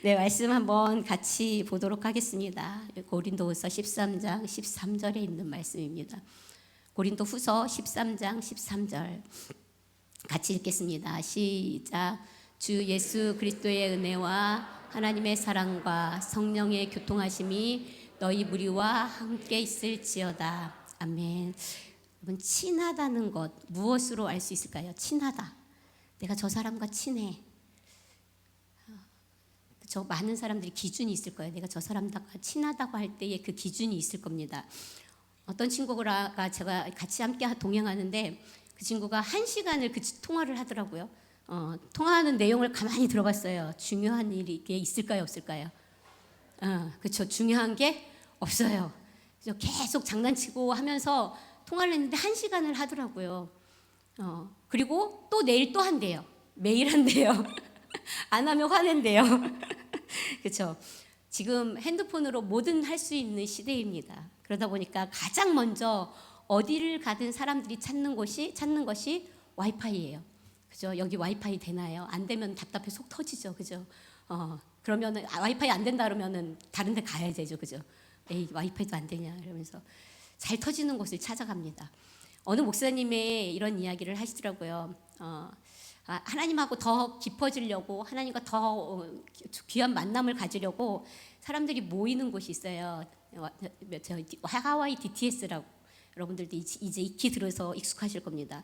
네, 말씀 한번 같이 보도록 하겠습니다. 고린도후서 13장 13절에 있는 말씀입니다. 고린도후서 13장 13절 같이 읽겠습니다. 시작. 주 예수 그리스도의 은혜와 하나님의 사랑과 성령의 교통하심이 너희 무리와 함께 있을지어다. 아멘. 여러분, 친하다는 것 무엇으로 알 수 있을까요? 친하다. 내가 저 사람과 친해. 저 많은 사람들이 기준이 있을 거예요. 내가 저 사람과 친하다고 할 때에 그 기준이 있을 겁니다. 어떤 친구가 제가 같이 함께 동행하는데 그 친구가 1시간을 그 통화를 하더라고요. 통화하는 내용을 가만히 들어봤어요. 중요한 일이 있을까요, 없을까요? 그렇죠. 중요한 게 없어요. 그래서 계속 장난치고 하면서 통화를 했는데 1시간을 하더라고요. 그리고 또 내일 또 한대요. 매일 한대요. 안 하면 화낸대요. 그렇죠. 지금 핸드폰으로 뭐든 할 수 있는 시대입니다. 그러다 보니까 가장 먼저 어디를 가든 사람들이 찾는 것이 와이파이예요. 그죠? 여기 와이파이 되나요? 안 되면 답답해 속 터지죠. 그죠? 그러면은 와이파이 안 된다 그러면은 다른 데 가야 되죠. 그죠? 에이, 와이파이도 안 되냐 이러면서 잘 터지는 곳을 찾아갑니다. 어느 목사님의 이런 이야기를 하시더라고요. 하나님하고 더 깊어지려고, 하나님과 더 귀한 만남을 가지려고 사람들이 모이는 곳이 있어요. 하와이 DTS라고, 여러분들도 이제 익히 들어서 익숙하실 겁니다.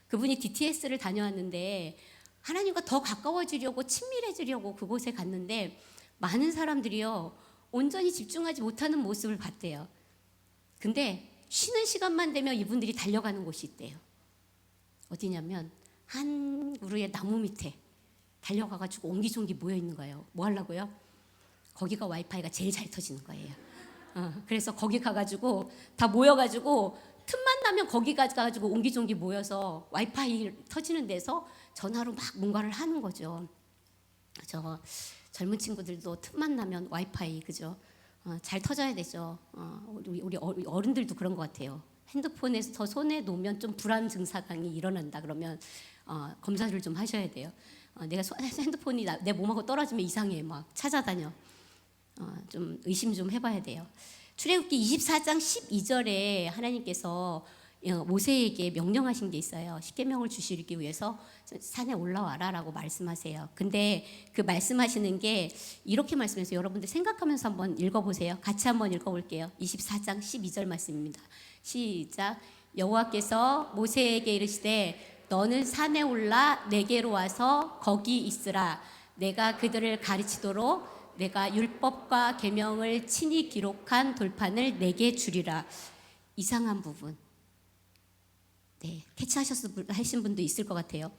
그분이 DTS를 다녀왔는데 하나님과 더 가까워지려고, 친밀해지려고 그곳에 갔는데 많은 사람들이요 온전히 집중하지 못하는 모습을 봤대요. 근데 쉬는 시간만 되면 이분들이 달려가는 곳이 있대요. 어디냐면 한 그루의 나무 밑에 달려가가지고 옹기종기 모여 있는 거예요. 뭐 하려고요? 거기가 와이파이가 제일 잘 터지는 거예요. 그래서 거기 가가지고 다 모여가지고 틈만 나면 거기 가가지고 옹기종기 모여서 와이파이 터지는 데서 전화로 막 뭔가를 하는 거죠. 저 젊은 친구들도 틈만 나면 와이파이, 그죠? 잘 터져야 되죠. 우리 어른들도 그런 것 같아요. 핸드폰에서 손에 놓으면 좀 불안 증상이 일어난다 그러면 검사를 좀 하셔야 돼요. 내가 핸드폰이 내 몸하고 떨어지면 이상해. 막 찾아다녀. 좀 의심 좀 해봐야 돼요. 출애굽기 24장 12절에 하나님께서 모세에게 명령하신 게 있어요. 십계명을 주시기 위해서 산에 올라와라 라고 말씀하세요. 근데 그 말씀하시는 게 이렇게 말씀해서 여러분들 생각하면서 한번 읽어보세요. 같이 한번 읽어볼게요. 24장 12절 말씀입니다. 시작. 여호와께서 모세에게 이르시되 너는 산에 올라 내게로 와서 거기 있으라. 내가 그들을 가르치도록 내가 율법과 계명을 친히 기록한 돌판을 내게 주리라. 이상한 부분. 네, 캐치하신 분도 있을 것 같아요.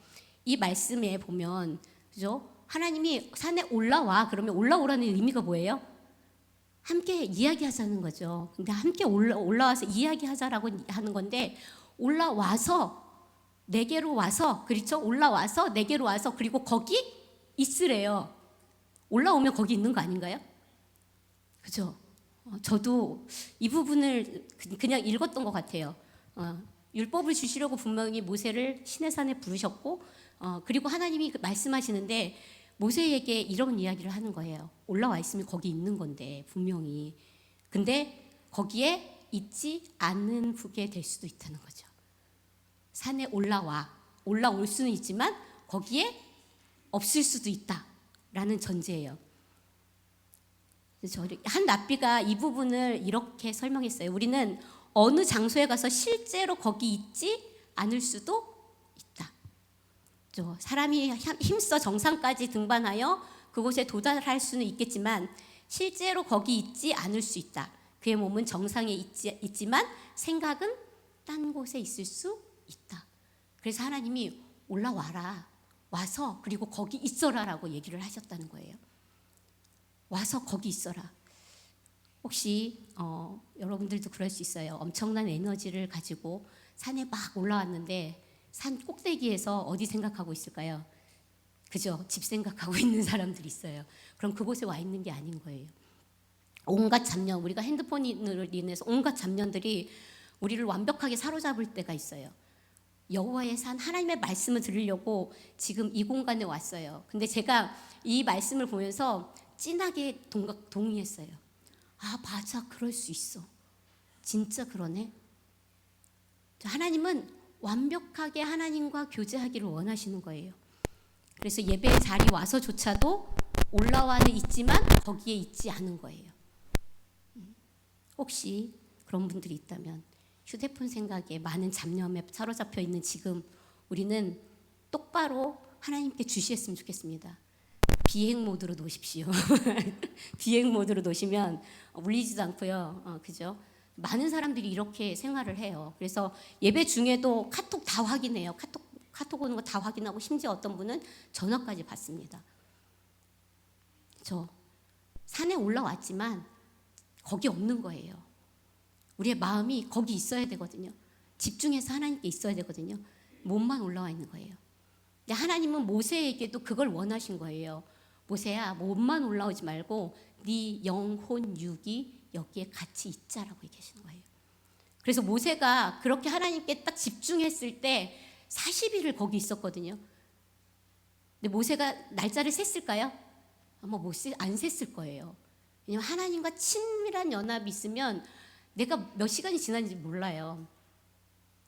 이 말씀에 보면, 그죠? 하나님이 산에 올라와 그러면 올라오라는 의미가 뭐예요? 함께 이야기하자는 거죠. 근데 함께 올라와서 이야기하자라고 하는 건데 올라와서 내게로 와서, 그렇죠? 올라와서 내게로 와서 그리고 거기 있으래요. 올라오면 거기 있는 거 아닌가요? 그죠? 저도 이 부분을 그냥 읽었던 것 같아요. 율법을 주시려고 분명히 모세를 시내산에 부르셨고, 그리고 하나님이 말씀하시는데 모세에게 이런 이야기를 하는 거예요. 올라와 있으면 거기 있는 건데 분명히. 근데 거기에 있지 않게 될 수도 있다는 거죠. 산에 올라올 수는 있지만 거기에 없을 수도 있다라는 전제예요. 한 랍비가 이 부분을 이렇게 설명했어요. 우리는 어느 장소에 가서 실제로 거기 있지 않을 수도 있다. 사람이 힘써 정상까지 등반하여 그곳에 도달할 수는 있겠지만 실제로 거기 있지 않을 수 있다. 그의 몸은 정상에 있지만 생각은 딴 곳에 있을 수 있다. 그래서 하나님이 올라와라. 와서 그리고 거기 있어라라고 얘기를 하셨다는 거예요. 와서 거기 있어라. 혹시 여러분들도 그럴 수 있어요. 엄청난 에너지를 가지고 산에 막 올라왔는데 산 꼭대기에서 어디 생각하고 있을까요? 그죠? 집 생각하고 있는 사람들이 있어요. 그럼 그곳에 와 있는 게 아닌 거예요. 온갖 잡념, 우리가 핸드폰으로 인해서 온갖 잡념들이 우리를 완벽하게 사로잡을 때가 있어요. 여호와의 산, 하나님의 말씀을 들으려고 지금 이 공간에 왔어요. 근데 제가 이 말씀을 보면서 진하게 동의했어요. 아, 맞아, 그럴 수 있어. 진짜 그러네. 하나님은 완벽하게 하나님과 교제하기를 원하시는 거예요. 그래서 예배 자리 와서조차도 올라와는 있지만 거기에 있지 않은 거예요. 혹시 그런 분들이 있다면 휴대폰 생각에 많은 잡념에 사로잡혀 있는 지금 우리는 똑바로 하나님께 주시했으면 좋겠습니다. 비행 모드로 놓으십시오. 비행 모드로 놓으시면 울리지도 않고요. 그죠? 많은 사람들이 이렇게 생활을 해요. 그래서 예배 중에도 카톡 다 확인해요. 카톡 오는 거 다 확인하고 심지어 어떤 분은 전화까지 받습니다. 저 산에 올라왔지만 거기 없는 거예요. 우리의 마음이 거기 있어야 되거든요. 집중해서 하나님께 있어야 되거든요. 몸만 올라와 있는 거예요. 근데 하나님은 모세에게도 그걸 원하신 거예요. 모세야, 몸만 올라오지 말고 네 영혼 육이 여기에 같이 있자라고 얘기하시는 거예요. 그래서 모세가 그렇게 하나님께 딱 집중했을 때 40일을 거기 있었거든요. 근데 모세가 날짜를 셌을까요? 아마 안 셌을 거예요. 왜냐하면 하나님과 친밀한 연합이 있으면 내가 몇 시간이 지났는지 몰라요.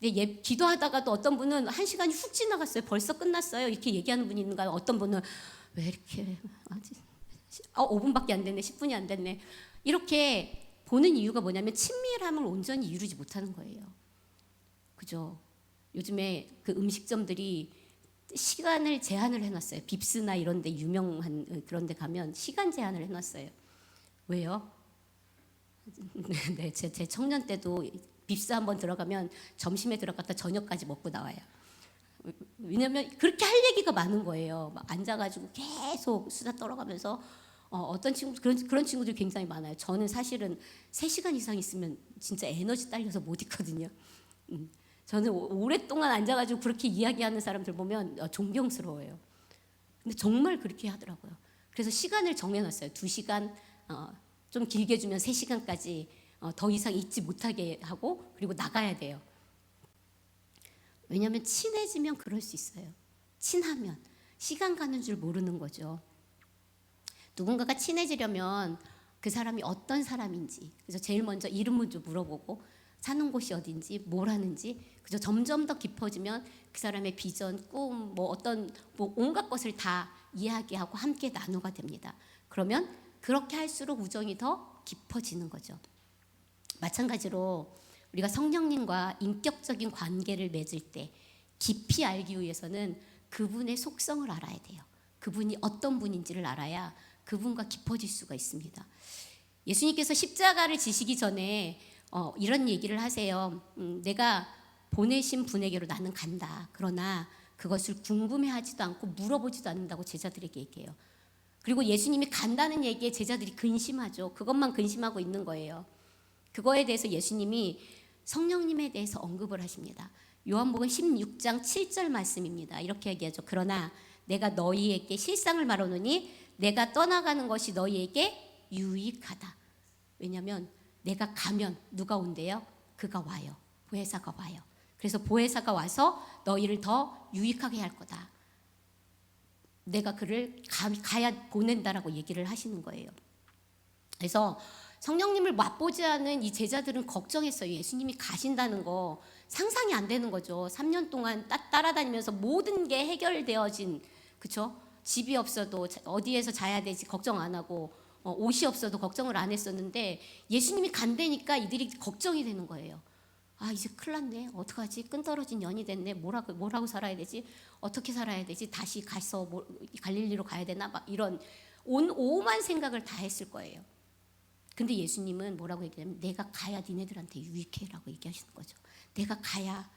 근데 기도하다가도 어떤 분은 1시간이 훅 지나갔어요. 벌써 끝났어요. 이렇게 얘기하는 분이 있는가요? 어떤 분은 왜 이렇게 5분밖에 안 됐네, 10분이 안 됐네. 이렇게 보는 이유가 뭐냐면 친밀함을 온전히 이루지 못하는 거예요. 그죠? 요즘에 그 음식점들이 시간을 제한을 해놨어요. 빕스나 이런 데 유명한 그런 데 가면 시간 제한을 해놨어요. 왜요? 네, 제 청년 때도 빕스 한번 들어가면 점심에 들어갔다 저녁까지 먹고 나와요. 왜냐하면 그렇게 할 얘기가 많은 거예요. 막 앉아가지고 계속 수다 떨어가면서 어떤 친구 그런 친구들이 굉장히 많아요. 저는 사실은 3시간 이상 있으면 진짜 에너지 딸려서 못 있거든요. 저는 오랫동안 앉아가지고 그렇게 이야기하는 사람들 보면 존경스러워요. 근데 정말 그렇게 하더라고요. 그래서 시간을 정해놨어요. 2시간, 좀 길게 주면 3시간까지 더 이상 있지 못하게 하고 그리고 나가야 돼요. 왜냐하면 친해지면 그럴 수 있어요. 친하면 시간 가는 줄 모르는 거죠. 누군가가 친해지려면 그 사람이 어떤 사람인지, 그래서 제일 먼저 이름 먼저 물어보고 사는 곳이 어딘지, 뭘 하는지, 그저 점점 더 깊어지면 그 사람의 비전, 꿈, 온갖 것을 다 이야기하고 함께 나누가 됩니다. 그러면 그렇게 할수록 우정이 더 깊어지는 거죠. 마찬가지로 우리가 성령님과 인격적인 관계를 맺을 때 깊이 알기 위해서는 그분의 속성을 알아야 돼요. 그분이 어떤 분인지를 알아야 그분과 깊어질 수가 있습니다. 예수님께서 십자가를 지시기 전에 이런 얘기를 하세요. 내가 보내신 분에게로 나는 간다. 그러나 그것을 궁금해하지도 않고 물어보지도 않는다고 제자들에게 얘기해요. 그리고 예수님이 간다는 얘기에 제자들이 근심하죠. 그것만 근심하고 있는 거예요. 그거에 대해서 예수님이 성령님에 대해서 언급을 하십니다. 요한복음 16장 7절 말씀입니다. 이렇게 얘기하죠. 그러나 내가 너희에게 실상을 말하노니 내가 떠나가는 것이 너희에게 유익하다. 왜냐하면 내가 가면 누가 온대요? 그가 와요. 보혜사가 와요. 그래서 보혜사가 와서 너희를 더 유익하게 할 거다. 내가 그를 가야 보낸다라고 얘기를 하시는 거예요. 그래서 성령님을 맛보지 않은 이 제자들은 걱정했어요. 예수님이 가신다는 거 상상이 안 되는 거죠. 3년 동안 따라다니면서 모든 게 해결되어진, 그렇죠? 집이 없어도 어디에서 자야 될지 걱정 안 하고 옷이 없어도 걱정을 안 했었는데 예수님이 간다니까 이들이 걱정이 되는 거예요. 아, 이제 큰일 났네. 어떡하지? 끈떨어진 년이 됐네. 뭐라고 살아야 되지? 어떻게 살아야 되지? 다시 가서 갈릴리로 가야 되나? 막 이런 오만 생각을 다 했을 거예요. 근데 예수님은 뭐라고 얘기하냐면 내가 가야 니네들한테 유익해라고 얘기하시는 거죠. 내가 가야.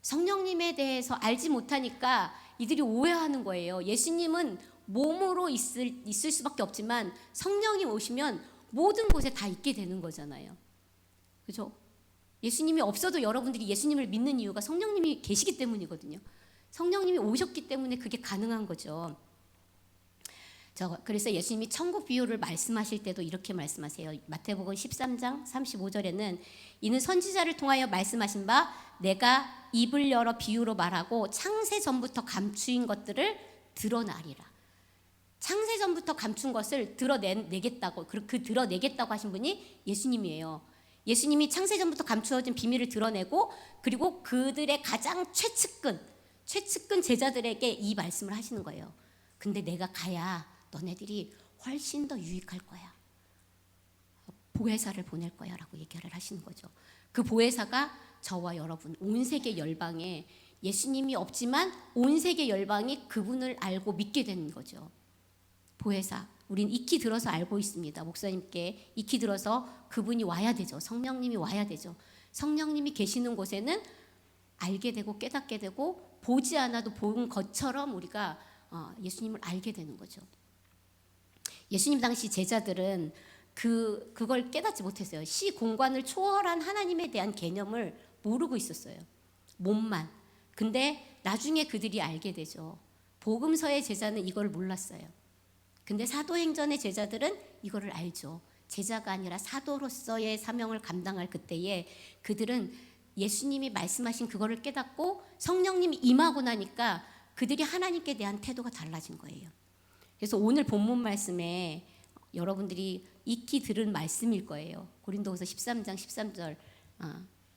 성령님에 대해서 알지 못하니까 이들이 오해하는 거예요. 예수님은 몸으로 있을 수밖에 없지만 성령이 오시면 모든 곳에 다 있게 되는 거잖아요. 그죠? 예수님이 없어도 여러분들이 예수님을 믿는 이유가 성령님이 계시기 때문이거든요. 성령님이 오셨기 때문에 그게 가능한 거죠. 그래서 예수님이 천국 비유를 말씀하실 때도 이렇게 말씀하세요. 마태복음 13장 35절에는 이는 선지자를 통하여 말씀하신 바 내가 입을 열어 비유로 말하고 창세 전부터 감추인 것들을 드러나리라. 창세전부터 감춘 것을 드러내겠다고, 그 드러내겠다고 하신 분이 예수님이에요. 예수님이 창세전부터 감추어진 비밀을 드러내고, 그리고 그들의 가장 최측근 제자들에게 이 말씀을 하시는 거예요. 근데 내가 가야 너네들이 훨씬 더 유익할 거야. 보혜사를 보낼 거야 라고 얘기를 하시는 거죠. 그 보혜사가 저와 여러분, 온 세계 열방에 예수님이 없지만 온 세계 열방이 그분을 알고 믿게 되는 거죠. 보혜사, 우린 익히 들어서 알고 있습니다. 목사님께 익히 들어서 그분이 와야 되죠. 성령님이 와야 되죠. 성령님이 계시는 곳에는 알게 되고 깨닫게 되고, 보지 않아도 본 것처럼 우리가 예수님을 알게 되는 거죠. 예수님 당시 제자들은 그걸 깨닫지 못했어요. 시 공간을 초월한 하나님에 대한 개념을 모르고 있었어요. 몸만. 근데 나중에 그들이 알게 되죠. 복음서의 제자는 이걸 몰랐어요. 근데 사도행전의 제자들은 이거를 알죠. 제자가 아니라 사도로서의 사명을 감당할 그때에 그들은 예수님이 말씀하신 그거를 깨닫고 성령님이 임하고 나니까 그들이 하나님께 대한 태도가 달라진 거예요. 그래서 오늘 본문 말씀에 여러분들이 익히 들은 말씀일 거예요. 고린도후서 13장 13절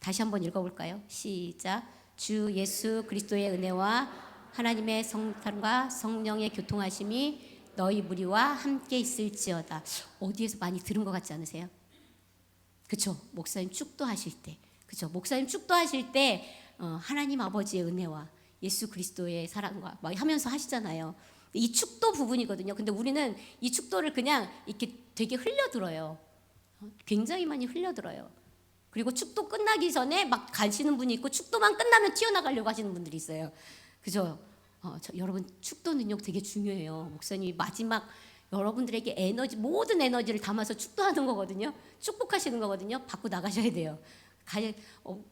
다시 한번 읽어볼까요? 시작. 주 예수 그리스도의 은혜와 하나님의 성탄과 성령의 교통하심이 너희 무리와 함께 있을지어다. 어디에서 많이 들은 것 같지 않으세요? 그렇죠. 목사님 축도하실 때, 그렇죠. 목사님 축도하실 때 하나님 아버지의 은혜와 예수 그리스도의 사랑과 막 하면서 하시잖아요. 이 축도 부분이거든요. 근데 우리는 이 축도를 그냥 이렇게 되게 흘려들어요. 굉장히 많이 흘려들어요. 그리고 축도 끝나기 전에 막 가시는 분이 있고, 축도만 끝나면 튀어나가려고 하시는 분들이 있어요. 그죠? 여러분, 축도 능력 되게 중요해요. 목사님이 마지막 여러분들에게 모든 에너지를 담아서 축도하는 거거든요. 축복하시는 거거든요. 받고 나가셔야 돼요.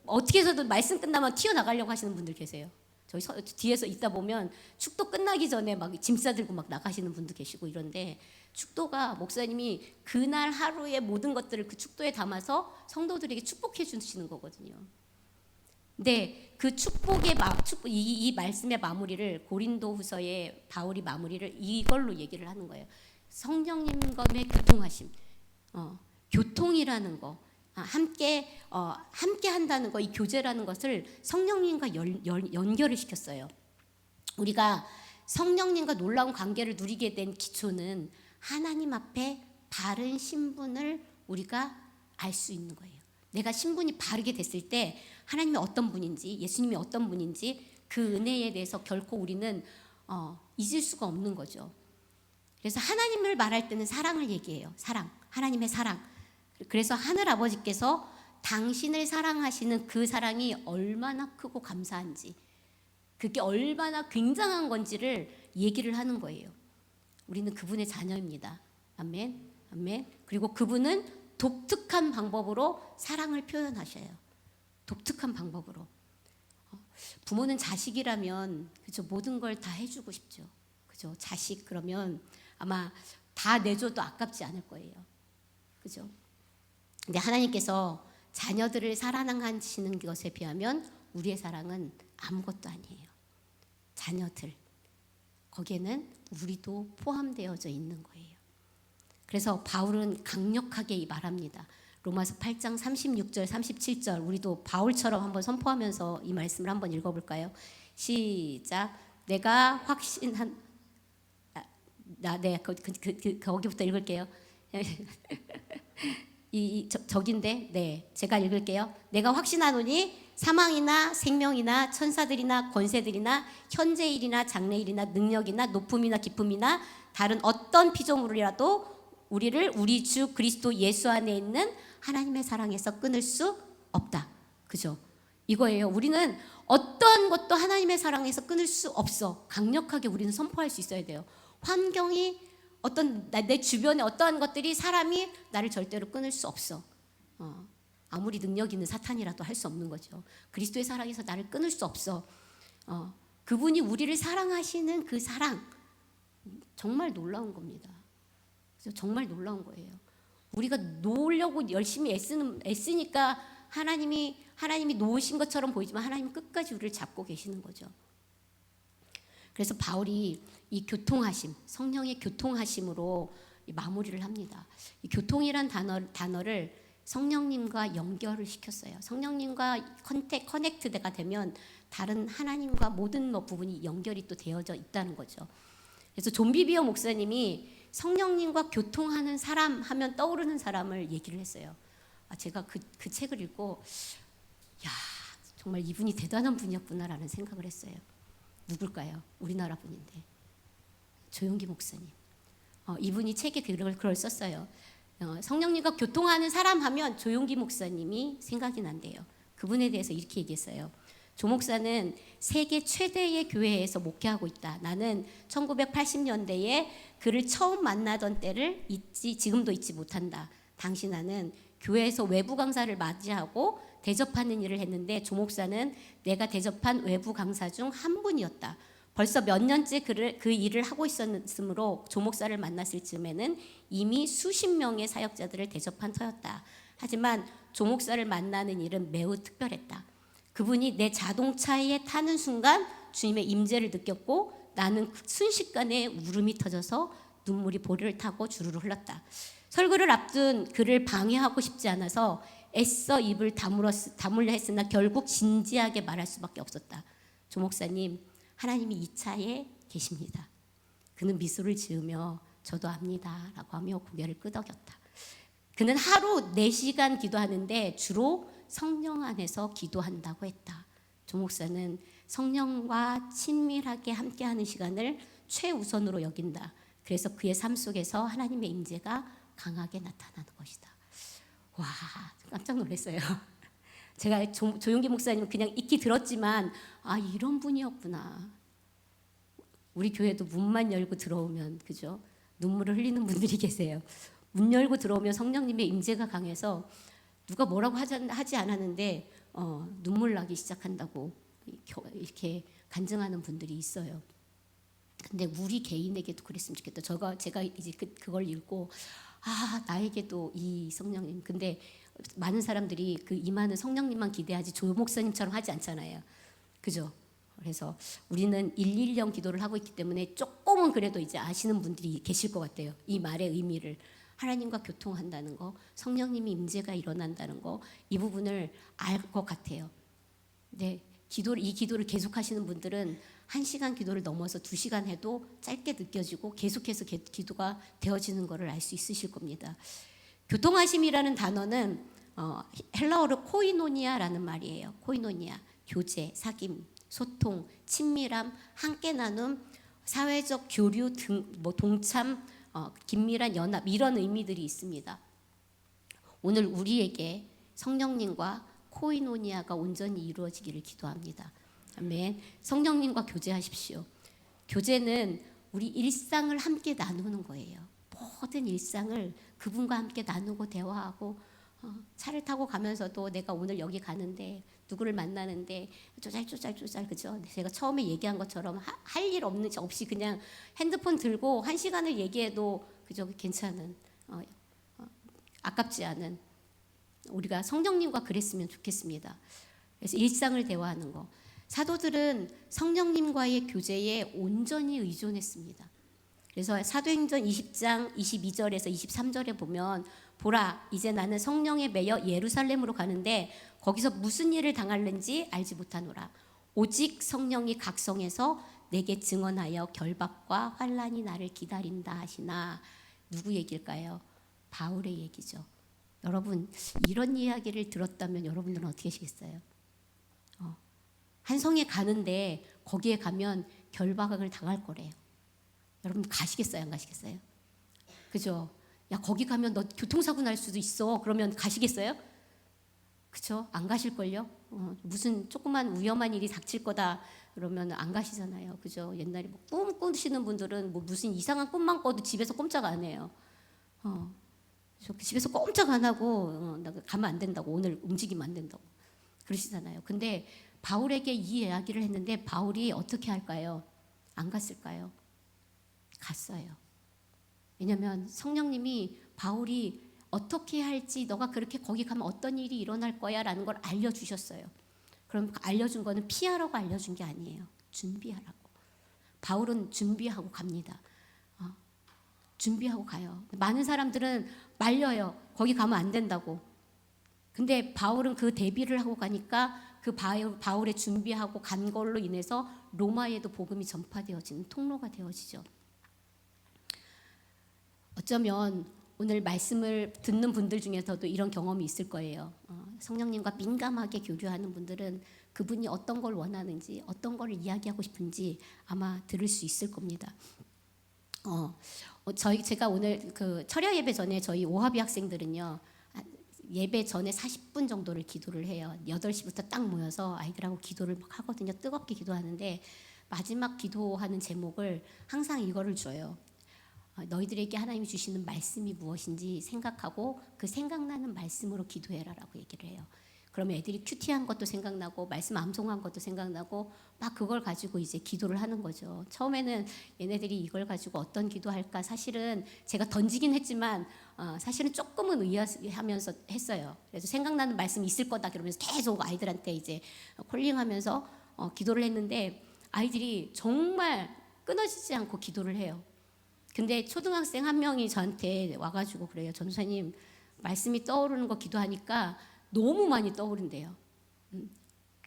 어떻게 해서든 말씀 끝나면 튀어나가려고 하시는 분들 계세요. 저희 뒤에서 있다 보면 축도 끝나기 전에 막 짐 싸들고 막 나가시는 분도 계시고 이런데, 축도가 목사님이 그날 하루의 모든 것들을 그 축도에 담아서 성도들에게 축복해 주시는 거거든요. 근데 그 축복의 이 말씀의 마무리를, 고린도후서의 바울이 마무리를 이걸로 얘기를 하는 거예요. 성령님과의 교통하심, 교통이라는 거, 함께 한다는 거, 이 교제라는 것을 성령님과 연결을 시켰어요. 우리가 성령님과 놀라운 관계를 누리게 된 기초는 하나님 앞에 바른 신분을 우리가 알 수 있는 거예요. 내가 신분이 바르게 됐을 때 하나님이 어떤 분인지, 예수님이 어떤 분인지 그 은혜에 대해서 결코 우리는 잊을 수가 없는 거죠. 그래서 하나님을 말할 때는 사랑을 얘기해요. 사랑, 하나님의 사랑. 그래서 하늘 아버지께서 당신을 사랑하시는 그 사랑이 얼마나 크고 감사한지, 그게 얼마나 굉장한 건지를 얘기를 하는 거예요. 우리는 그분의 자녀입니다. 아멘, 아멘. 그리고 그분은 독특한 방법으로 사랑을 표현하셔요. 독특한 방법으로. 부모는 자식이라면, 그죠, 모든 걸 다 해주고 싶죠. 그죠, 자식 그러면 아마 다 내줘도 아깝지 않을 거예요. 그죠. 근데 하나님께서 자녀들을 사랑하시는 것에 비하면 우리의 사랑은 아무것도 아니에요. 자녀들, 거기에는 우리도 포함되어져 있는 거예요. 그래서 바울은 강력하게 말합니다. 로마서 8장 36절 37절, 우리도 바울처럼 한번 선포하면서 이 말씀을 한번 읽어볼까요? 시작. 내가 확신한 거기부터 읽을게요. 저긴데, 네, 제가 읽을게요. 내가 확신하노니 사망이나 생명이나 천사들이나 권세들이나 현재일이나 장래일이나 능력이나 높음이나 기쁨이나 다른 어떤 피조물이라도 우리를 우리 주 그리스도 예수 안에 있는 하나님의 사랑에서 끊을 수 없다. 그죠? 이거예요. 우리는 어떤 것도 하나님의 사랑에서 끊을 수 없어. 강력하게 우리는 선포할 수 있어야 돼요. 환경이 내 주변에 어떠한 것들이, 사람이 나를 절대로 끊을 수 없어. 아무리 능력 있는 사탄이라도 할 수 없는 거죠. 그리스도의 사랑에서 나를 끊을 수 없어. 그분이 우리를 사랑하시는 그 사랑, 정말 놀라운 겁니다. 정말 놀라운 거예요. 우리가 놓으려고 열심히 애쓰니까 하나님이 놓으신 것처럼 보이지만 하나님은 끝까지 우리를 잡고 계시는 거죠. 그래서 바울이 이 교통하심, 성령의 교통하심으로 마무리를 합니다. 이 교통이란 단어를 성령님과 연결을 시켰어요. 성령님과 커넥트가 되면 다른 하나님과 모든 부분이 연결이 또 되어져 있다는 거죠. 그래서 존 비비어 목사님이 성령님과 교통하는 사람 하면 떠오르는 사람을 얘기를 했어요. 제가 그 책을 읽고 야, 정말 이분이 대단한 분이었구나라는 생각을 했어요. 누굴까요? 우리나라 분인데 조용기 목사님. 이분이 책에 그걸 썼어요. 성령님과 교통하는 사람 하면 조용기 목사님이 생각이 난대요. 그분에 대해서 이렇게 얘기했어요. 조 목사는 세계 최대의 교회에서 목회하고 있다. 나는 1980년대에 그를 처음 만나던 때를 지금도 잊지 못한다. 당시 나는 교회에서 외부 강사를 맞이하고 대접하는 일을 했는데 조 목사는 내가 대접한 외부 강사 중 한 분이었다. 벌써 몇 년째 그 일을 하고 있었으므로 조 목사를 만났을 즈음에는 이미 수십 명의 사역자들을 대접한 터였다. 하지만 조 목사를 만나는 일은 매우 특별했다. 그분이 내 자동차에 타는 순간 주님의 임재를 느꼈고 나는 순식간에 울음이 터져서 눈물이 보리를 타고 주르르 흘렀다. 설교를 앞둔 그를 방해하고 싶지 않아서 애써 입을 다물려 했으나 결국 진지하게 말할 수밖에 없었다. 조 목사님, 하나님이 이 차에 계십니다. 그는 미소를 지으며 저도 압니다 라고 하며 고개를 끄덕였다. 그는 하루 4시간 기도하는데 주로 성령 안에서 기도한다고 했다. 조 목사는 성령과 친밀하게 함께하는 시간을 최우선으로 여긴다. 그래서 그의 삶 속에서 하나님의 임재가 강하게 나타나는 것이다. 와, 깜짝 놀랐어요. 제가 조용기 목사님 그냥 익히 들었지만 이런 분이었구나. 우리 교회도 문만 열고 들어오면 그죠? 눈물을 흘리는 분들이 계세요. 문 열고 들어오면 성령님의 임재가 강해서 누가 뭐라고 하지 않았는데 눈물 나기 시작한다고 이렇게 간증하는 분들이 있어요. 근데 우리 개인에게도 그랬으면 좋겠다. 제가 이제 그걸 읽고 나에게도 이 성령님. 근데 많은 사람들이 그 임하는 성령님만 기대하지 조 목사님처럼 하지 않잖아요. 그죠? 그래서 우리는 110 기도를 하고 있기 때문에 조금은 그래도 이제 아시는 분들이 계실 것 같아요. 이 말의 의미를. 하나님과 교통한다는 거, 성령님이 임재가 일어난다는 거, 이 부분을 알 것 같아요. 네, 이 기도를 계속하시는 분들은 1시간 기도를 넘어서 2시간 해도 짧게 느껴지고 계속해서 기도가 되어지는 것을 알 수 있으실 겁니다. 교통하심이라는 단어는 헬라어로 코이노니아라는 말이에요. 코이노니아, 교제, 사귐, 소통, 친밀함, 함께 나눔, 사회적 교류 등 동참, 긴밀한 연합 이런 의미들이 있습니다. 오늘 우리에게 성령님과 코이노니아가 온전히 이루어지기를 기도합니다. 아멘. 성령님과 교제하십시오. 교제는 우리 일상을 함께 나누는 거예요. 모든 일상을 그분과 함께 나누고 대화하고 차를 타고 가면서도 내가 오늘 여기 가는데 누구를 만나는데 쪼잘쪼잘쪼잘 그죠? 제가 처음에 얘기한 것처럼 할 일 없이 그냥 핸드폰 들고 1시간을 얘기해도 그죠? 괜찮은 아깝지 않은 우리가 성령님과 그랬으면 좋겠습니다. 그래서 일상을 대화하는 거. 사도들은 성령님과의 교제에 온전히 의존했습니다. 그래서 사도행전 20장 22절에서 23절에 보면 보라 이제 나는 성령에 매여 예루살렘으로 가는데 거기서 무슨 일을 당할는지 알지 못하노라. 오직 성령이 각성해서 내게 증언하여 결박과 환난이 나를 기다린다 하시나. 누구 얘기일까요? 바울의 얘기죠. 여러분 이런 이야기를 들었다면 여러분들은 어떻게 하시겠어요? 한 성에 가는데 거기에 가면 결박을 당할 거래요. 여러분 가시겠어요? 안 가시겠어요? 그죠? 야 거기 가면 너 교통사고 날 수도 있어. 그러면 가시겠어요? 그죠? 안 가실걸요? 무슨 조그만 위험한 일이 닥칠 거다 그러면 안 가시잖아요. 그죠? 옛날에 꿈 꾸시는 분들은 무슨 이상한 꿈만 꿔도 집에서 꼼짝 안 해요. 집에서 꼼짝 안 하고 나 가면 안 된다고, 오늘 움직이면 안 된다고 그러시잖아요. 근데 바울에게 이 이야기를 했는데 바울이 어떻게 할까요? 안 갔을까요? 갔어요. 왜냐하면 성령님이 바울이 어떻게 할지, 너가 그렇게 거기 가면 어떤 일이 일어날 거야 라는 걸 알려주셨어요. 그럼 알려준 거는 피하라고 알려준 게 아니에요. 준비하라고. 바울은 준비하고 갑니다. 준비하고 가요. 많은 사람들은 말려요. 거기 가면 안 된다고. 근데 바울은 그 대비를 하고 가니까 그 바울의 준비하고 간 걸로 인해서 로마에도 복음이 전파되어지는 통로가 되어지죠. 어쩌면 오늘 말씀을 듣는 분들 중에서도 이런 경험이 있을 거예요. 성령님과 민감하게 교류하는 분들은 그분이 어떤 걸 원하는지, 어떤 걸 이야기하고 싶은지 아마 들을 수 있을 겁니다. 제가 오늘 그 철야 예배 전에 저희 오하비 학생들은요, 예배 전에 40분 정도를 기도를 해요. 8시부터 딱 모여서 아이들하고 기도를 막 하거든요. 뜨겁게 기도하는데 마지막 기도하는 제목을 항상 이거를 줘요. 너희들에게 하나님이 주시는 말씀이 무엇인지 생각하고 그 생각나는 말씀으로 기도해라라고 얘기를 해요. 그러면 애들이 큐티한 것도 생각나고 말씀 암송한 것도 생각나고 막 그걸 가지고 이제 기도를 하는 거죠. 처음에는 얘네들이 이걸 가지고 어떤 기도할까 사실은 제가 던지긴 했지만 사실은 조금은 의아하면서 했어요. 그래서 생각나는 말씀이 있을 거다 그러면서 계속 아이들한테 이제 콜링하면서 기도를 했는데 아이들이 정말 끊어지지 않고 기도를 해요. 근데 초등학생 한 명이 저한테 와가지고 그래요. 전도사님 말씀이 떠오르는 거 기도하니까 너무 많이 떠오른대요.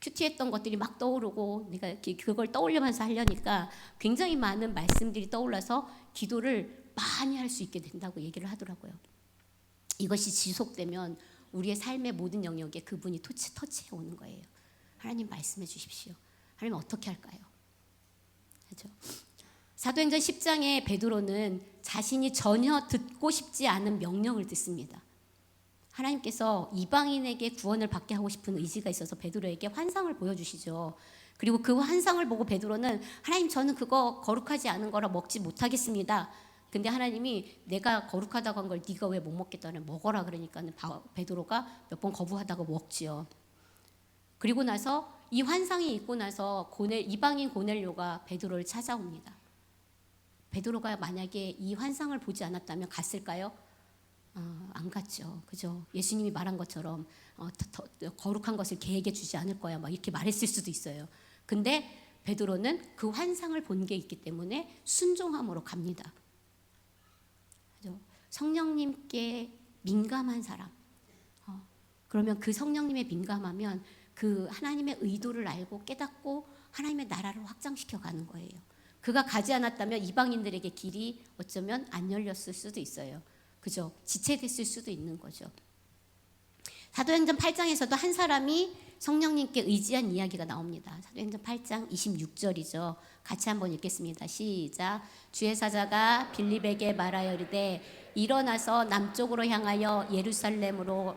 큐티했던 것들이 막 떠오르고 내가 그걸 떠올리면서 하려니까 굉장히 많은 말씀들이 떠올라서 기도를 많이 할 수 있게 된다고 얘기를 하더라고요. 이것이 지속되면 우리의 삶의 모든 영역에 그분이 터치해 오는 거예요. 하나님 말씀해 주십시오. 하나님 어떻게 할까요? 그렇죠? 사도행전 10장에 베드로는 자신이 전혀 듣고 싶지 않은 명령을 듣습니다. 하나님께서 이방인에게 구원을 받게 하고 싶은 의지가 있어서 베드로에게 환상을 보여주시죠. 그리고 그 환상을 보고 베드로는 하나님 저는 그거 거룩하지 않은 거라 먹지 못하겠습니다. 근데 하나님이 내가 거룩하다고 한 걸 네가 왜 못 먹겠다는 먹어라 그러니까 베드로가 몇 번 거부하다가 먹지요. 그리고 나서 이 환상이 있고 나서 이방인 고넬료가 베드로를 찾아옵니다. 베드로가 만약에 이 환상을 보지 않았다면 갔을까요? 안 갔죠. 그죠? 예수님이 말한 것처럼 더 거룩한 것을 걔에게 주지 않을 거야. 막 이렇게 말했을 수도 있어요. 근데 베드로는 그 환상을 본 게 있기 때문에 순종함으로 갑니다. 그죠? 성령님께 민감한 사람. 그러면 그 성령님의 민감하면 그 하나님의 의도를 알고 깨닫고 하나님의 나라를 확장시켜 가는 거예요. 그가 가지 않았다면 이방인들에게 길이 어쩌면 안 열렸을 수도 있어요. 그죠? 지체됐을 수도 있는 거죠. 사도행전 8장에서도 한 사람이 성령님께 의지한 이야기가 나옵니다. 사도행전 8장 26절이죠. 같이 한번 읽겠습니다. 시작. 주의 사자가 빌립에게 말하여 이르되 일어나서 남쪽으로 향하여 예루살렘으로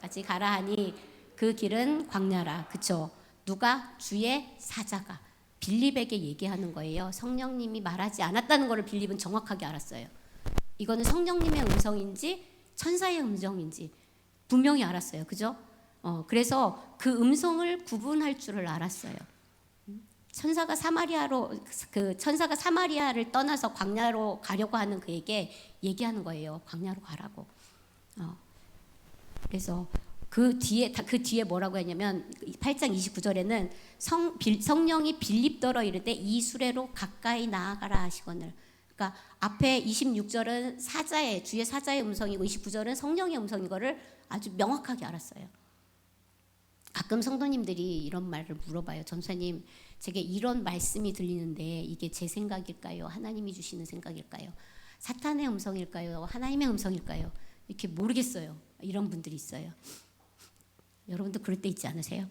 까지 가라 하니 그 길은 광야라. 그쵸? 누가? 주의 사자가 빌립에게 얘기하는 거예요. 성령님이 말하지 않았다는 것을 빌립은 정확하게 알았어요. 이거는 성령님의 음성인지 천사의 음성인지 분명히 알았어요. 그죠? 그래서 그 음성을 구분할 줄을 알았어요. 천사가 사마리아를 떠나서 광야로 가려고 하는 그에게 얘기하는 거예요. 광야로 가라고. 그래서 그 뒤에 뭐라고 했냐면 8장 29절에는 성령이 빌립더러 이르되 이 수레로 가까이 나아가라 하시거늘. 그러니까 앞에 26절은 주의 사자의 음성이고 29절은 성령의 음성인 거를 아주 명확하게 알았어요. 가끔 성도님들이 이런 말을 물어봐요. 전사님, 제게 이런 말씀이 들리는데 이게 제 생각일까요? 하나님이 주시는 생각일까요? 사탄의 음성일까요? 하나님의 음성일까요? 이렇게 모르겠어요. 이런 분들이 있어요. 여러분도 그럴 때 있지 않으세요?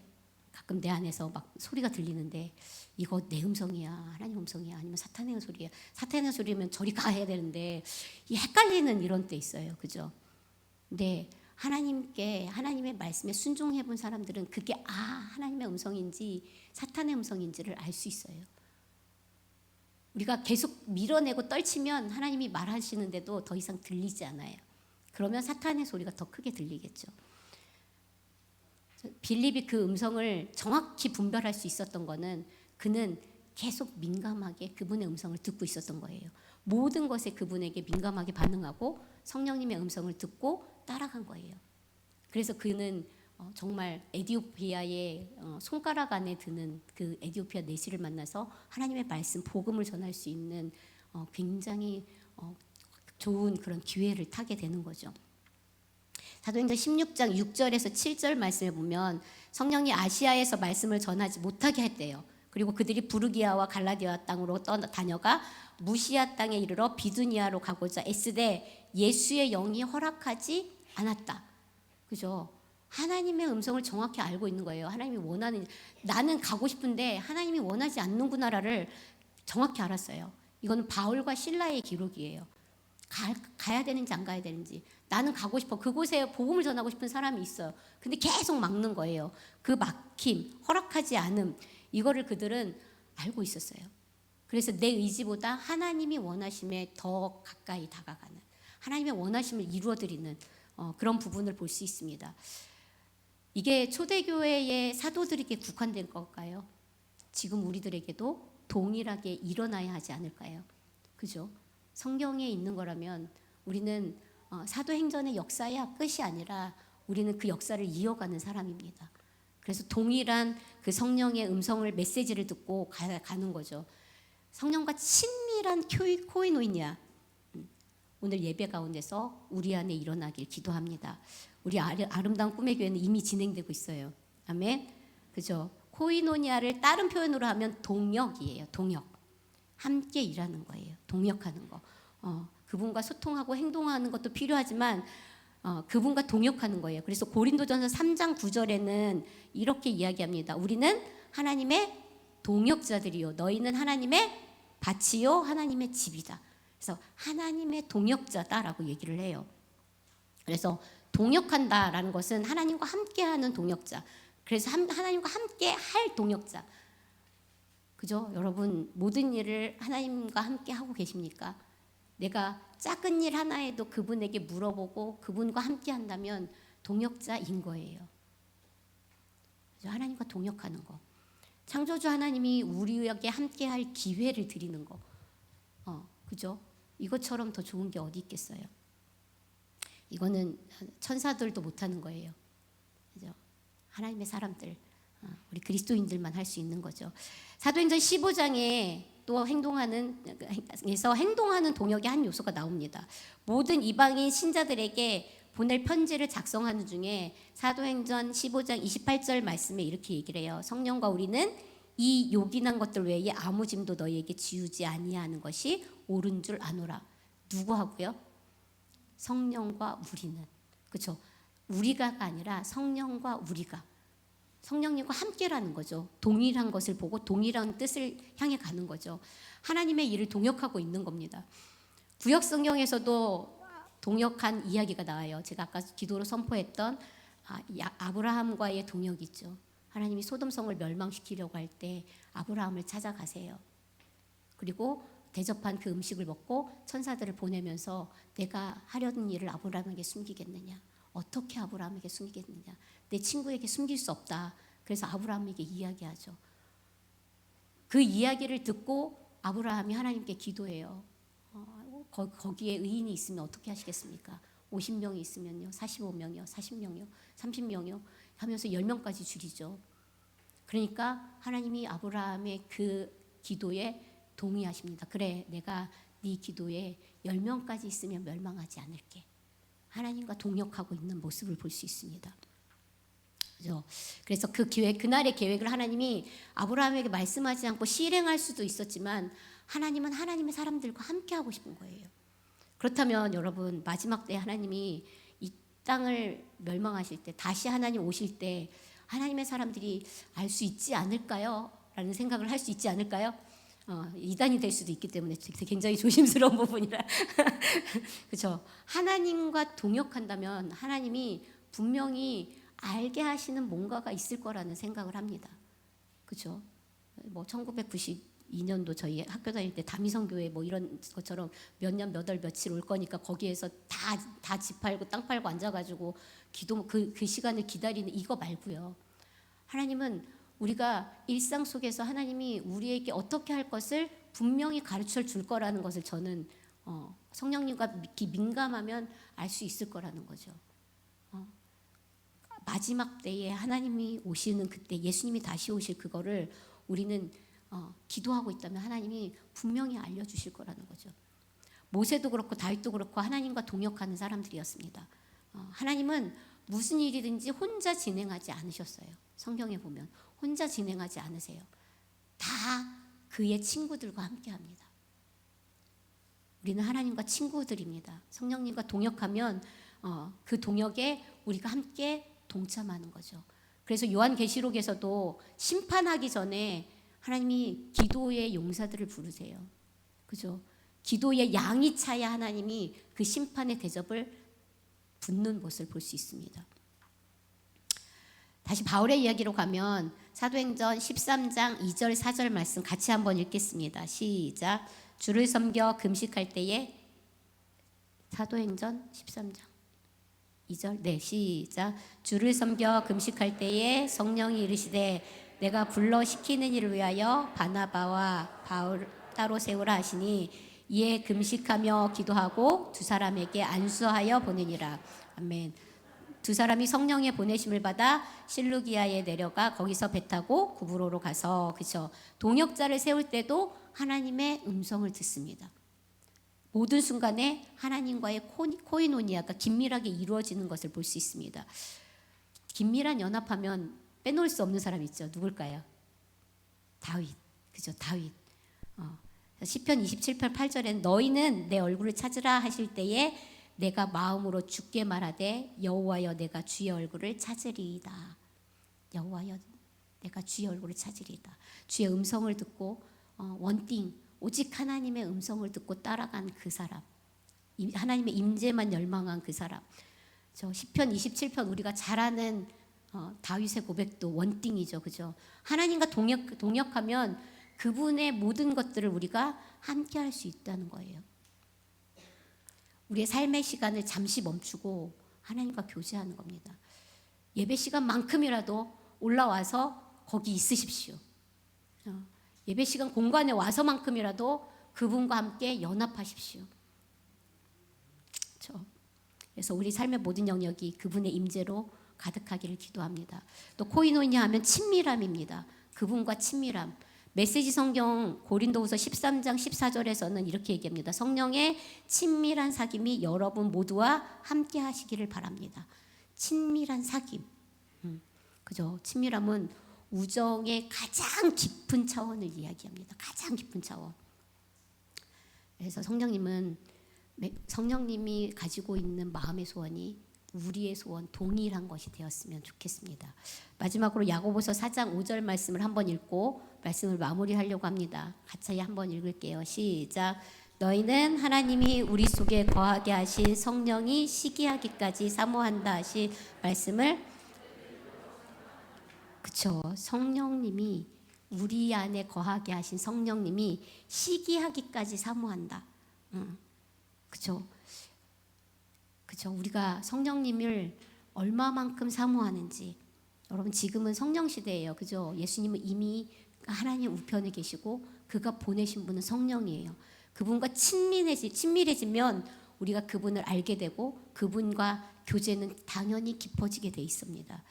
가끔 내 안에서 막 소리가 들리는데 이거 내 음성이야, 하나님 음성이야, 아니면 사탄의 소리야. 사탄의 소리면 저리 가 해야 되는데 헷갈리는 이런 때 있어요, 그죠? 근데 하나님의 말씀에 순종해 본 사람들은 그게 하나님의 음성인지 사탄의 음성인지를 알 수 있어요. 우리가 계속 밀어내고 떨치면 하나님이 말하시는데도 더 이상 들리지 않아요. 그러면 사탄의 소리가 더 크게 들리겠죠. 빌립이 그 음성을 정확히 분별할 수 있었던 거는 그는 계속 민감하게 그분의 음성을 듣고 있었던 거예요. 모든 것에 그분에게 민감하게 반응하고 성령님의 음성을 듣고 따라간 거예요. 그래서 그는 정말 에디오피아의 손가락 안에 드는 그 에디오피아 내시를 만나서 하나님의 말씀 복음을 전할 수 있는 굉장히 좋은 그런 기회를 타게 되는 거죠. 사도행전 16장 6절에서 7절 말씀을 보면 성령이 아시아에서 말씀을 전하지 못하게 했대요. 그리고 그들이 부르기아와 갈라디아 땅으로 다녀가 무시아 땅에 이르러 비두니아로 가고자 애쓰되 예수의 영이 허락하지 않았다. 그죠? 하나님의 음성을 정확히 알고 있는 거예요. 하나님이 원하는, 나는 가고 싶은데 하나님이 원하지 않는구나를 정확히 알았어요. 이거는 바울과 실라의 기록이에요. 가야 되는지 안 가야 되는지. 나는 가고 싶어. 그곳에 복음을 전하고 싶은 사람이 있어요. 근데 계속 막는 거예요. 그 막힘, 허락하지 않음, 이거를 그들은 알고 있었어요. 그래서 내 의지보다 하나님이 원하심에 더 가까이 다가가는, 하나님의 원하심을 이루어드리는 그런 부분을 볼 수 있습니다. 이게 초대교회의 사도들에게 국한된 걸까요? 지금 우리들에게도 동일하게 일어나야 하지 않을까요? 그죠? 성경에 있는 거라면 우리는 사도행전의 역사야 끝이 아니라 우리는 그 역사를 이어가는 사람입니다. 그래서 동일한 그 성령의 음성을, 메시지를 듣고 가는 거죠. 성령과 친밀한 코이노니아, 오늘 예배 가운데서 우리 안에 일어나길 기도합니다. 우리 아름다운 꿈의 교회는 이미 진행되고 있어요. 아멘. 그죠? 코이노니아를 다른 표현으로 하면 동역이에요. 동역. 함께 일하는 거예요. 동역하는 거. 그분과 소통하고 행동하는 것도 필요하지만 그분과 동역하는 거예요. 그래서 고린도전서 3장 9절에는 이렇게 이야기합니다. 우리는 하나님의 동역자들이요, 너희는 하나님의 밭이요 하나님의 집이다. 그래서 하나님의 동역자다라고 얘기를 해요. 그래서 동역한다라는 것은 하나님과 함께하는 동역자. 그래서 하나님과 함께 할 동역자. 그죠? 여러분, 모든 일을 하나님과 함께 하고 계십니까? 내가 작은 일 하나에도 그분에게 물어보고 그분과 함께 한다면 동역자인 거예요. 그죠? 하나님과 동역하는 거. 창조주 하나님이 우리에게 함께 할 기회를 드리는 거. 그죠? 이것처럼 더 좋은 게 어디 있겠어요? 이거는 천사들도 못하는 거예요. 그죠? 하나님의 사람들, 우리 그리스도인들만 할 수 있는 거죠. 사도행전 15장에 또 행동하는 동역의 한 요소가 나옵니다. 모든 이방인 신자들에게 보낼 편지를 작성하는 중에 사도행전 15장 28절 말씀에 이렇게 얘기를 해요. 성령과 우리는 이 요긴한 것들 외에 아무 짐도 너희에게 지우지 아니하는 것이 옳은 줄 아노라. 누구하고요? 성령과 우리는. 그렇죠? 우리가가 아니라 성령과 우리가. 성령님과 함께라는 거죠. 동일한 것을 보고 동일한 뜻을 향해 가는 거죠. 하나님의 일을 동역하고 있는 겁니다. 구약 성경에서도 동역한 이야기가 나와요. 제가 아까 기도로 선포했던 아브라함과의 동역이죠. 하나님이 소돔성을 멸망시키려고 할 때 아브라함을 찾아가세요. 그리고 대접한 그 음식을 먹고 천사들을 보내면서 내가 하려는 일을 아브라함에게 숨기겠느냐? 어떻게 아브라함에게 숨기겠느냐? 내 친구에게 숨길 수 없다. 그래서 아브라함에게 이야기하죠. 그 이야기를 듣고 아브라함이 하나님께 기도해요. 거기에 의인이 있으면 어떻게 하시겠습니까? 50명이 있으면요, 45명이요, 40명이요, 30명이요 하면서 10명까지 줄이죠. 그러니까 하나님이 아브라함의 그 기도에 동의하십니다. 그래, 내가 네 기도에 10명까지 있으면 멸망하지 않을게. 하나님과 동역하고 있는 모습을 볼 수 있습니다. 그죠? 그래서 그 그날의 계획을 하나님이 아브라함에게 말씀하지 않고 실행할 수도 있었지만 하나님은 하나님의 사람들과 함께 하고 싶은 거예요. 그렇다면 여러분, 마지막 때 하나님이 이 땅을 멸망하실 때, 다시 하나님 오실 때 하나님의 사람들이 알 수 있지 않을까요? 라는 생각을 할 수 있지 않을까요? 이단이 될 수도 있기 때문에 굉장히 조심스러운 부분이라. 그렇죠? 하나님과 동역한다면 하나님이 분명히 알게 하시는 뭔가가 있을 거라는 생각을 합니다. 그렇죠? 뭐 1992년도 저희 학교 다닐 때 다미성교회 뭐 이런 것처럼 몇 년 몇 월 며칠 올 거니까 거기에서 다 집 팔고 땅 팔고 앉아가지고 기도 그 시간을 기다리는 이거 말고요. 하나님은 우리가 일상 속에서 하나님이 우리에게 어떻게 할 것을 분명히 가르쳐 줄 거라는 것을 저는 민감하면 알 수 있을 거라는 거죠. 마지막 때에 하나님이 오시는 그때 예수님이 다시 오실 그거를 우리는 기도하고 있다면 하나님이 분명히 알려주실 거라는 거죠. 모세도 그렇고 다윗도 그렇고 하나님과 동역하는 사람들이었습니다. 하나님은 무슨 일이든지 혼자 진행하지 않으셨어요. 성경에 보면 혼자 진행하지 않으세요. 다 그의 친구들과 함께합니다. 우리는 하나님과 친구들입니다. 성령님과 동역하면 그 동역에 우리가 함께 동참하는 거죠. 그래서 요한계시록에서도 심판하기 전에 하나님이 기도의 용사들을 부르세요. 그죠? 기도의 양이 차야 하나님이 그 심판의 대접을 붙는 것을 볼 수 있습니다. 다시 바울의 이야기로 가면 사도행전 13장 2절 4절 말씀 같이 한번 읽겠습니다. 시작. 주를 섬겨 금식할 때에 사도행전 13장 2절 네 시작. 주를 섬겨 금식할 때에 성령이 이르시되 내가 불러 시키는 일을 위하여 바나바와 바울 따로 세우라 하시니 이에 금식하며 기도하고 두 사람에게 안수하여 보내니라. 아멘. 두 사람이 성령의 보내심을 받아 실루기아에 내려가 거기서 배 타고 구브로로 가서 그죠. 동역자를 세울 때도 하나님의 음성을 듣습니다. 모든 순간에 하나님과의 코이노니아가 긴밀하게 이루어지는 것을 볼 수 있습니다. 긴밀한 연합하면 빼놓을 수 없는 사람 있죠. 누굴까요? 다윗. 그죠? 다윗. 시편 27편 8절엔 너희는 내 얼굴을 찾으라 하실 때에 내가 마음으로 주께 말하되 여호와여 내가 주의 얼굴을 찾으리이다. 여호와여 내가 주의 얼굴을 찾으리이다. 주의 음성을 듣고 원띵 오직 하나님의 음성을 듣고 따라간 그 사람, 하나님의 임재만 열망한 그 사람. 저 시편 27편 우리가 잘 아는 다윗의 고백도 원띵이죠. 그죠? 하나님과 동역하면 그분의 모든 것들을 우리가 함께 할 수 있다는 거예요. 우리의 삶의 시간을 잠시 멈추고 하나님과 교제하는 겁니다. 예배 시간만큼이라도 올라와서 거기 있으십시오. 예배 시간 공간에 와서만큼이라도 그분과 함께 연합하십시오. 그렇죠? 그래서 우리 삶의 모든 영역이 그분의 임재로 가득하기를 기도합니다. 또 코이노니아 하면 친밀함입니다. 그분과 친밀함. 메시지 성경 고린도후서 13장 14절에서는 이렇게 얘기합니다. 성령의 친밀한 사귐이 여러분 모두와 함께 하시기를 바랍니다. 친밀한 사귐. 그죠? 친밀함은 우정의 가장 깊은 차원을 이야기합니다. 가장 깊은 차원. 그래서 성령님이 가지고 있는 마음의 소원이 우리의 소원 동일한 것이 되었으면 좋겠습니다. 마지막으로 야고보서 4장 5절 말씀을 한번 읽고 말씀을 마무리하려고 합니다. 같이 한번 읽을게요. 시작. 너희는 하나님이 우리 속에 거하게 하신 성령이 시기하기까지 사모한다 하신 말씀을 그쵸. 성령님이 우리 안에 거하게 하신 성령님이 시기하기까지 사모한다. 그쵸. 그쵸. 우리가 성령님을 얼마만큼 사모하는지. 여러분 지금은 성령 시대예요. 그죠. 예수님은 이미 하나님 우편에 계시고 그가 보내신 분은 성령이에요. 그분과 친밀해지면 우리가 그분을 알게 되고 그분과 교제는 당연히 깊어지게 돼 있습니다.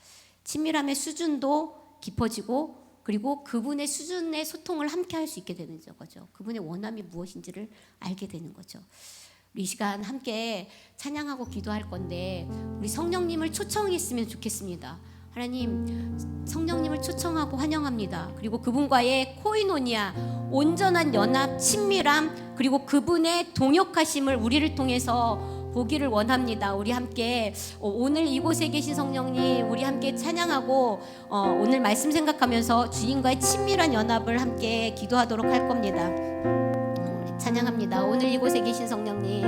친밀함의 수준도 깊어지고 그리고 그분의 수준의 소통을 함께 할 수 있게 되는 거죠. 그분의 원함이 무엇인지를 알게 되는 거죠. 우리 이 시간 함께 찬양하고 기도할 건데 우리 성령님을 초청했으면 좋겠습니다. 하나님 성령님을 초청하고 환영합니다. 그리고 그분과의 코이노니아 온전한 연합 친밀함 그리고 그분의 동역하심을 우리를 통해서 보기를 원합니다. 우리 함께 오늘 이곳에 계신 성령님 우리 함께 찬양하고 오늘 말씀 생각하면서 주님과의 친밀한 연합을 함께 기도하도록 할 겁니다. 찬양합니다. 오늘 이곳에 계신 성령님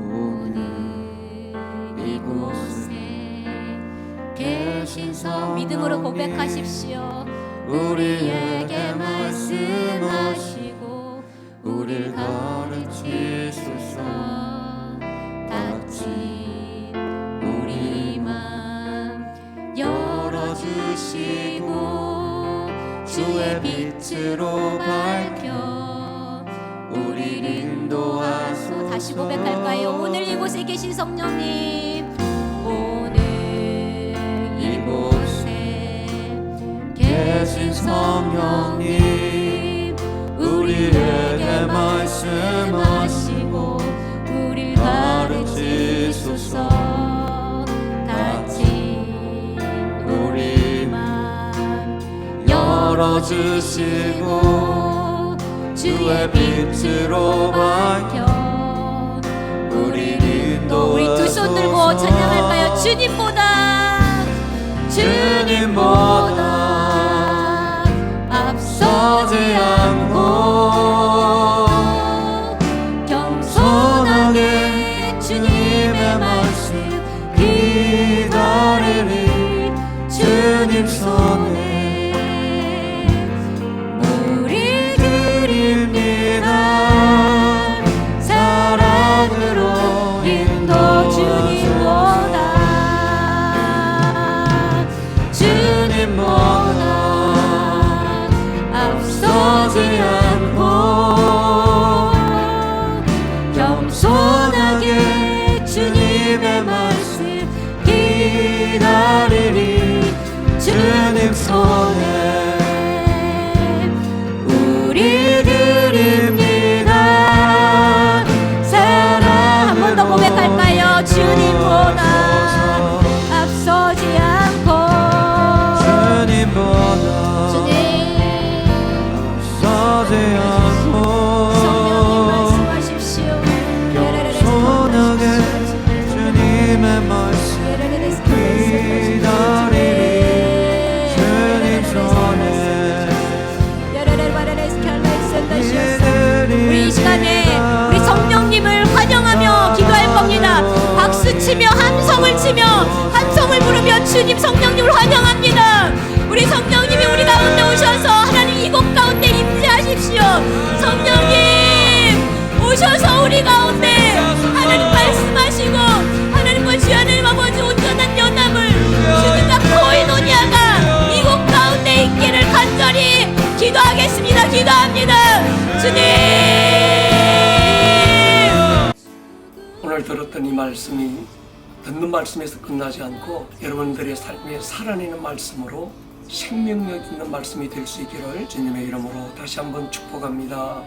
오늘 이곳에 계신 성령님 믿음으로 고백하십시오. 우리에게 말씀하시고 우리를 가르치소서. 닫힌 우리 맘 열어주시고 주의 빛으로 밝혀 우리 우리를 인도하소. 다시 고백할까요? 오늘 이곳에 계신 성령님, 오늘 이곳에 계신 성령님, 우리에게 말씀하시고 우리를 가르치소서. 닫힌 우리만 열어주시고 주의 빛으로 밝혀 우리를 인도하소서. 우리 두 손 들고 찬양할까요? 주님보다 앞서지 않고 겸손하게 주님의 말씀 기다리리. 주님 손에 물이 드립니다. 사랑으로 인도 주님보다 앞서지 않고 겸손하게 주님의 말씀 기다리리. 주님 손에 우리 드립니다. 사랑. 한 번 더 고백할까요? 주님보다 앞서지 않고 앞서지 않고 성령님 말씀하십시오. 겸손하게 주님의 말씀 기다리리. 주님 손에 우리 이 시간에 우리 성령님을 환영하며 기도할 겁니다. 박수치며 함성을 치며 함성을 부르며 주님 성령님을 환영합니다. 우리 성령님이 우리 가운데 오셔서 하나님 이곳 가운데 임재하십시오. 성령님 오셔서 우리 가운데 하나님 말씀하시고 하나님과 주 하나님 아버지 온전한 연합을 주님과 코이노니아가 이곳 가운데 있기를 간절히 기도하겠습니다. 기도합니다. 주님, 오늘 들었던 이 말씀이 듣는 말씀에서 끝나지 않고 여러분들의 삶에 살아내는 말씀으로 생명력 있는 말씀이 될 수 있기를 주님의 이름으로 다시 한번 축복합니다.